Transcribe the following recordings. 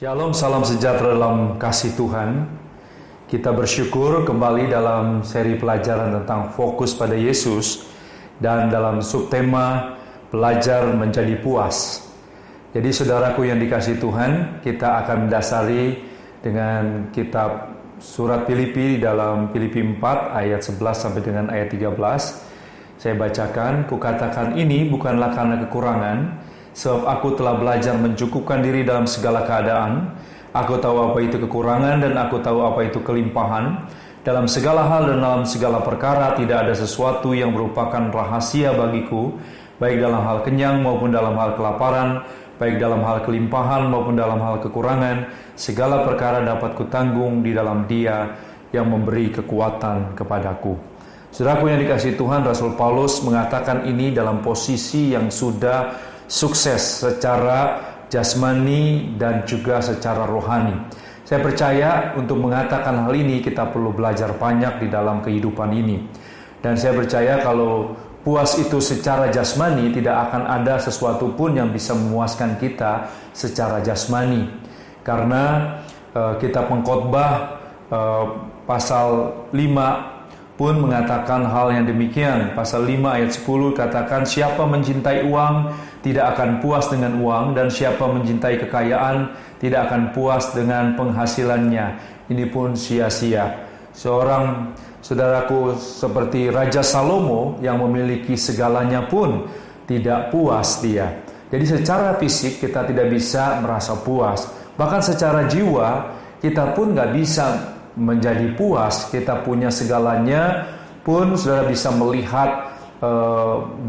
Shalom, salam sejahtera dalam kasih Tuhan. Kita bersyukur kembali dalam seri pelajaran tentang fokus pada Yesus dan dalam subtema belajar menjadi puas. Jadi saudaraku yang dikasih Tuhan, kita akan mendasari dengan kitab surat Filipi dalam Filipi 4 ayat 11 sampai dengan ayat 13. Saya bacakan, kukatakan ini bukanlah karena kekurangan, sebab aku telah belajar mencukupkan diri dalam segala keadaan. Aku tahu apa itu kekurangan dan aku tahu apa itu kelimpahan. Dalam segala hal dan dalam segala perkara tidak ada sesuatu yang merupakan rahasia bagiku, baik dalam hal kenyang maupun dalam hal kelaparan, baik dalam hal kelimpahan maupun dalam hal kekurangan. Segala perkara dapat kutanggung di dalam Dia yang memberi kekuatan kepadaku. Saudaraku yang dikasihi Tuhan, Rasul Paulus mengatakan ini dalam posisi yang sudah sukses secara jasmani dan juga secara rohani. Saya percaya untuk mengatakan hal ini kita perlu belajar banyak di dalam kehidupan ini. Dan saya percaya kalau puas itu secara jasmani, tidak akan ada sesuatu pun yang bisa memuaskan kita secara jasmani. Karena kitab Pengkhotbah pasal 5 pun mengatakan hal yang demikian. Pasal 5 ayat 10 katakan, siapa mencintai uang tidak akan puas dengan uang, dan siapa mencintai kekayaan tidak akan puas dengan penghasilannya. Ini pun sia-sia. Seorang saudaraku seperti Raja Salomo yang memiliki segalanya pun tidak puas dia. Jadi secara fisik kita tidak bisa merasa puas. Bahkan secara jiwa kita pun nggak bisa menjadi puas. Kita punya segalanya pun saudara bisa melihat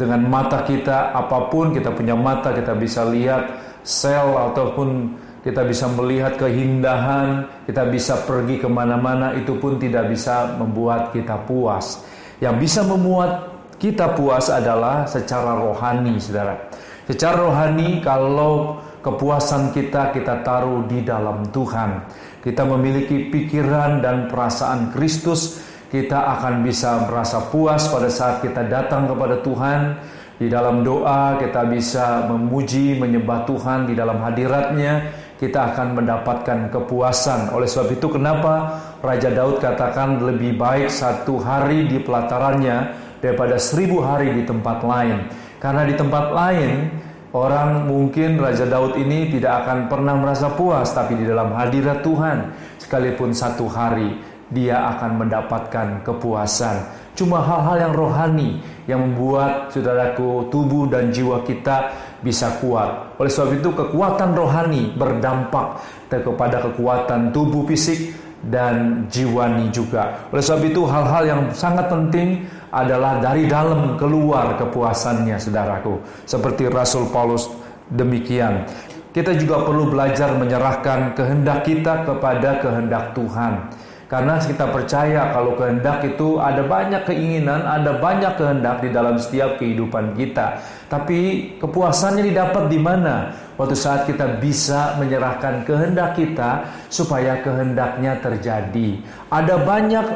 dengan mata kita, apapun kita punya mata, kita bisa lihat sel ataupun kita bisa melihat keindahan, kita bisa pergi kemana-mana, itu pun tidak bisa membuat kita puas. Yang bisa membuat kita puas adalah secara rohani, saudara. Secara rohani, kalau kepuasan kita taruh di dalam Tuhan, kita memiliki pikiran dan perasaan Kristus, kita akan bisa merasa puas pada saat kita datang kepada Tuhan. Di dalam doa kita bisa memuji, menyembah Tuhan di dalam hadirat-Nya, kita akan mendapatkan kepuasan. Oleh sebab itu kenapa Raja Daud katakan lebih baik 1 hari di pelatarannya daripada 1000 hari di tempat lain. Karena di tempat lain orang mungkin Raja Daud ini tidak akan pernah merasa puas, tapi di dalam hadirat Tuhan sekalipun 1 hari dia akan mendapatkan kepuasan. Cuma hal-hal yang rohani yang membuat saudaraku tubuh dan jiwa kita bisa kuat. Oleh sebab itu kekuatan rohani berdampak kepada kekuatan tubuh fisik dan jiwani juga. Oleh sebab itu hal-hal yang sangat penting adalah dari dalam keluar kepuasannya, saudaraku. Seperti Rasul Paulus demikian. Kita juga perlu belajar menyerahkan kehendak kita kepada kehendak Tuhan. Karena kita percaya kalau kehendak itu ada banyak keinginan, ada banyak kehendak di dalam setiap kehidupan kita. Tapi kepuasannya didapat di mana? Waktu saat kita bisa menyerahkan kehendak kita supaya kehendaknya terjadi. Ada banyak,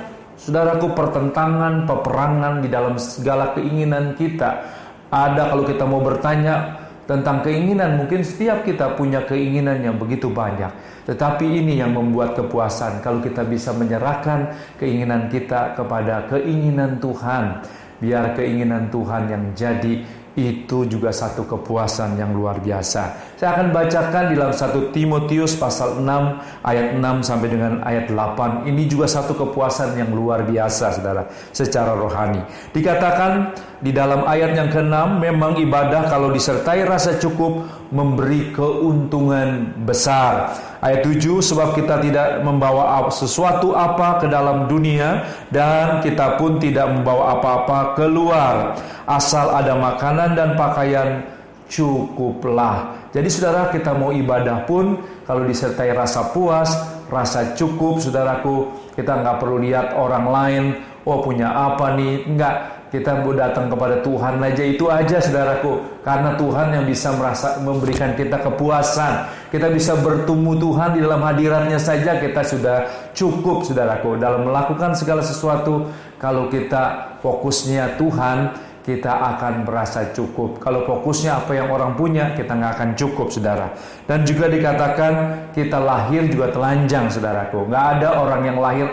saudaraku, pertentangan, peperangan di dalam segala keinginan kita. Ada, kalau kita mau bertanya tentang keinginan, mungkin setiap kita punya keinginan yang begitu banyak. Tetapi ini yang membuat kepuasan, kalau kita bisa menyerahkan keinginan kita kepada keinginan Tuhan. Biar keinginan Tuhan yang jadi, itu juga satu kepuasan yang luar biasa. Saya akan bacakan di dalam 1 Timotius pasal 6 ayat 6 sampai dengan ayat 8. Ini juga satu kepuasan yang luar biasa, saudara, secara rohani. Dikatakan di dalam ayat yang ke-6, memang ibadah kalau disertai rasa cukup memberi keuntungan besar. Ayat 7, sebab kita tidak membawa sesuatu apa ke dalam dunia, dan kita pun tidak membawa apa-apa keluar. Asal ada makanan dan pakaian, cukuplah. Jadi saudara, kita mau ibadah pun kalau disertai rasa puas, rasa cukup, saudaraku, kita nggak perlu lihat orang lain, oh punya apa nih, enggak. Kita mau datang kepada Tuhan aja, itu aja, saudaraku. Karena Tuhan yang bisa memberikan kita kepuasan. Kita bisa bertemu Tuhan di dalam hadiratnya saja, kita sudah cukup, saudaraku. Dalam melakukan segala sesuatu, kalau kita fokusnya Tuhan, kita akan merasa cukup. Kalau fokusnya apa yang orang punya, kita nggak akan cukup, saudara. Dan juga dikatakan kita lahir juga telanjang, saudaraku. Nggak ada orang yang lahir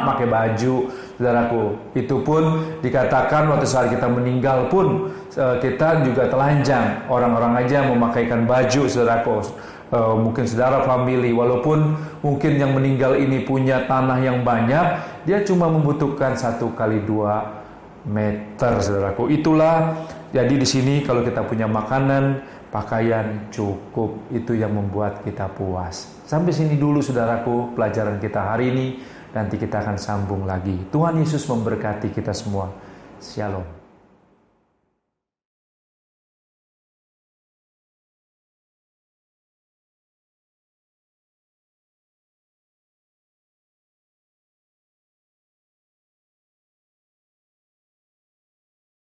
pakai baju, saudaraku. Itu pun dikatakan waktu saat kita meninggal pun kita juga telanjang. Orang-orang aja memakaikan baju, saudaraku. Mungkin saudara famili, walaupun mungkin yang meninggal ini punya tanah yang banyak, dia cuma membutuhkan 1x2 meter, saudaraku. Itulah jadi di sini kalau kita punya makanan, pakaian cukup, itu yang membuat kita puas. Sampai sini dulu, saudaraku, pelajaran kita hari ini. Nanti kita akan sambung lagi. Tuhan Yesus memberkati kita semua. Shalom.